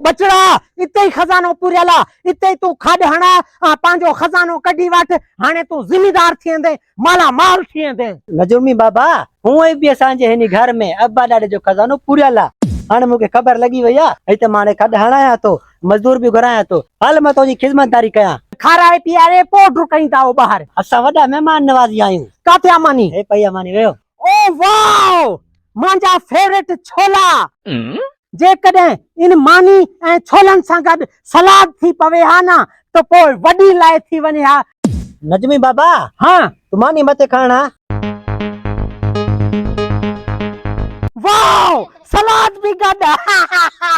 बचड़ा इते ही खजानो पुरियला इते ही तू खड हणा पांजो खजानो कढी वठ हाने तू जिम्मेदार थियंदे माला माल थियंदे। नजूमी बाबा हुए भी असांजे हिन घर में अब्बा ॾाॾे जो खजानो पुरियला हाणे मूंखे ख़बर लगी वई आहे हिते मां हाणे खड हणायां तो मजदूर भी घुरायां तो हल मां तुंहिंजी खिदमतदारी कयां। खाराए पीआरे पोट कहीं था बाहर असां वॾा महिमान नवाज़ी आहियूं। काथे अमानी हे पई अमानी वेहो। ओ वाओ मांजा फेवरेट छोला जे कदे इन मानी ए छोलन सां गड सलाद थी पवे हा ना तो पोइ वडी लाए थी वने हा। नजमी बाबा हाँ तू मानी मते खाना। वाओ सलाद भी गड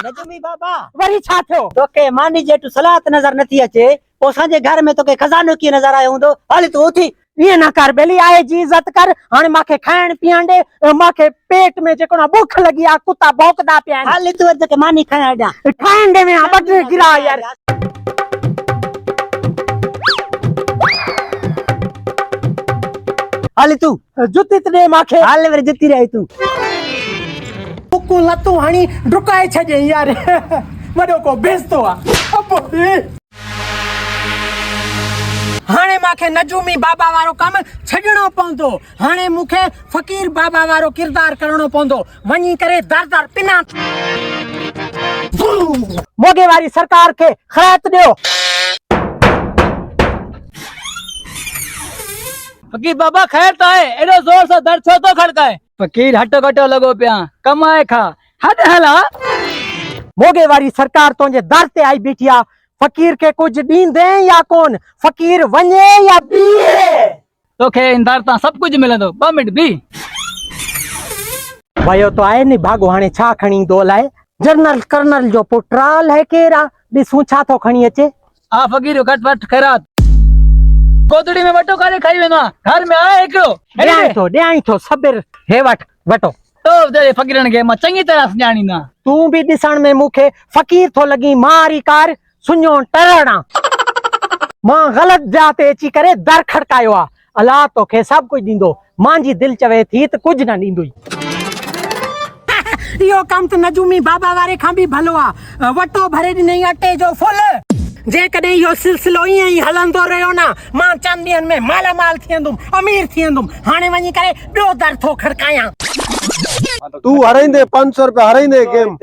नजमी बाबा वरी छा थियो तोखे मानी जेटू सलाद नजर नथी अचे पोइ असांजे घर में तोखे खजानो कीअं नजर आयो हूंदो। हल तू उथी ये ना कर बेली आए जी इज्जत कर हाने माखे खाण पीण दे माखे पेट में जेको ना भूख लगी आ कुत्ता भौंकदा पिया हल तू अज मानी खाया ॾा खाण दे में बटर गिरा यार। हल तू जुती ते माखे हल वरी जिती रही तू कुकू लतू हणी डुकाए छजे यार वडो को बेस्तो आ हाने माखे नजूमी बाबा वारो कम छडणो पवंदो हाने मुखे फकीर बाबा वारो किरदार करणो पवंदो वणी करे दर दर पिना मोगे वारी सरकार के खैरत दियो। फकीर बाबा खैर तो है एडो जोर से दर छो तो खड़काए। फकीर हटो कटो लगो पिया कमाए खा हद हला। मोगे वारी सरकार तुझे दर ते आई बीठिया फकीर के कुछ दींदे या कौन फकीर वने या बीए तोखे इंदर ता सब कुछ मिलंदो 2 मिनट भी भयो तो आए नी भागो हाने छा खणी दो लाए जनरल कर्नल जो पुट्राल है केरा दिसू छा तो खणी अचे। आ फकीर कट वट खैरात कोतड़ी में वटो काले खाई वेनो घर में आ एकड़ो ड्याई तो सबिर हे वटो तो दे फकीरन के मैं चंगी तरह जानी ना तू भी दिसण में मुखे फकीर तो लगी मारी कार सुनो टरणा मां गलत जाते अची करे दर खड़कायो आ अल्लाह तोखे सब कुछ दींदो मांजी दिल चवे थी त कुछ ना दींदुई। यो काम तो नजूमी बाबा वारे खां भी भलो आ वटो भरे ॾिनई अटे जो फुल जे कदे यो सिलसिलो ईअं ई हलंदो रहियो ना मां चंदियन में माला माल थियंदुम अमीर थियंदुम हाणे वञी करे ॿियो दर थो खड़कायां। तू हराइंदे 500 रुपया हराइंदे गेम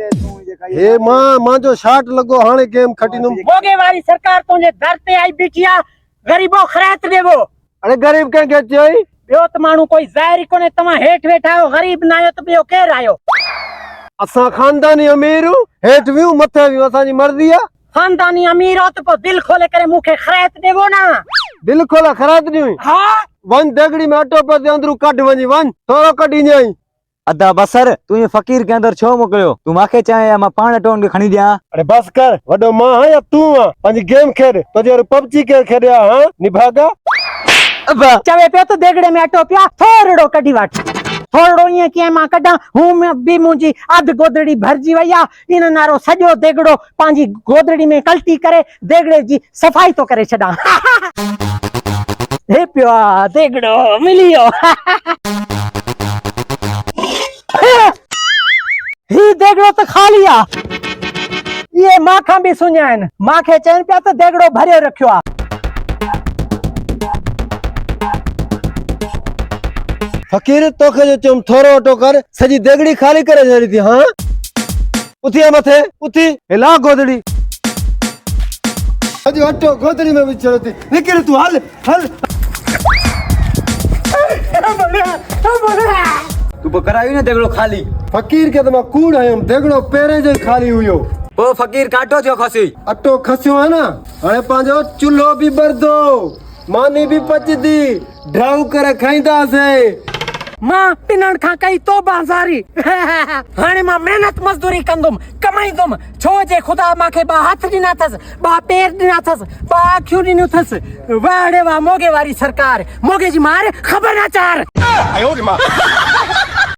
हे मां जो शाट लगो हाने गेम खटिनुम। मोगे वारी सरकार तुझे दर ते आई बिटिया गरीबो खैरत देवो। अरे गरीब के चई ॿियो त माण्हू कोई ज़ाहिर कोने तव्हां हेठ वेठा आयो गरीब ना आयो त ॿियो केर आयो। असां खानदानी अमीर हेठ वियूं मथे वियूं असांजी मर्जी आ। खानदानी अमीर हो तो पो दिल खोले करे मुखे खैरत देवो ना। दिल खोला खरात दी हाँ वन देगड़ी में अटो पे अंदरू कढ वनी वन थोरो कढी जाई अदा बसर तू ये फकीर के अंदर छो मोकलियो तू माखे चाहे या मां पाण टोन के खणी दिया। अरे बस कर वडो मां है या तू आ पंज गेम खेड तुझे पबजी के खेडया हां निभागा अब चवे पे तो देगड़े में अटो पिया थोड़ो कढी वठ थोड़ो ये के मां कढा हूं में भी मुंजी अध गोदड़ी भरजी वया इन नारो सजो देगड़ो पांजी गोदड़ी में कल्टी करे देगड़े जी सफाई तो करे छडा। हे पिया देगड़ो मिलियो ही देगड़ो तो खाली आ ये मां खां भी सुञाइन मां खे चैन पिया तो देगड़ो भरे रखियो आ। फकीर तोखे जो चम थोरो अटो कर सजी देगड़ी खाली करे छड़ी थी हां उठी मथे उठी हिला गोदड़ी सजो अटो गोदड़ी में विचड़ती निकल तू हल हल तू बकराई ने देगड़ो खाली फकीर के तमा कूड़ है देगड़ो पेरे जे खाली हुयो ओ फकीर काटो थियो खसी अटो खसियो है ना हाणे पांजो चुल्हो भी बरदो मानी भी पचदी ड्राउ करे खाइंदा से मां पिनण खां कई तो बाजारी हाणे मां मेहनत मजदूरी कंदुम कमाईंदुम छो जे खुदा माखे बा हाथ ॾिना थस बा पैर ॾिना थस बा अखियूं ॾिनियूं थस वाड़े वाह मोगे वारी सरकार मोगे जी मार खबर ना चार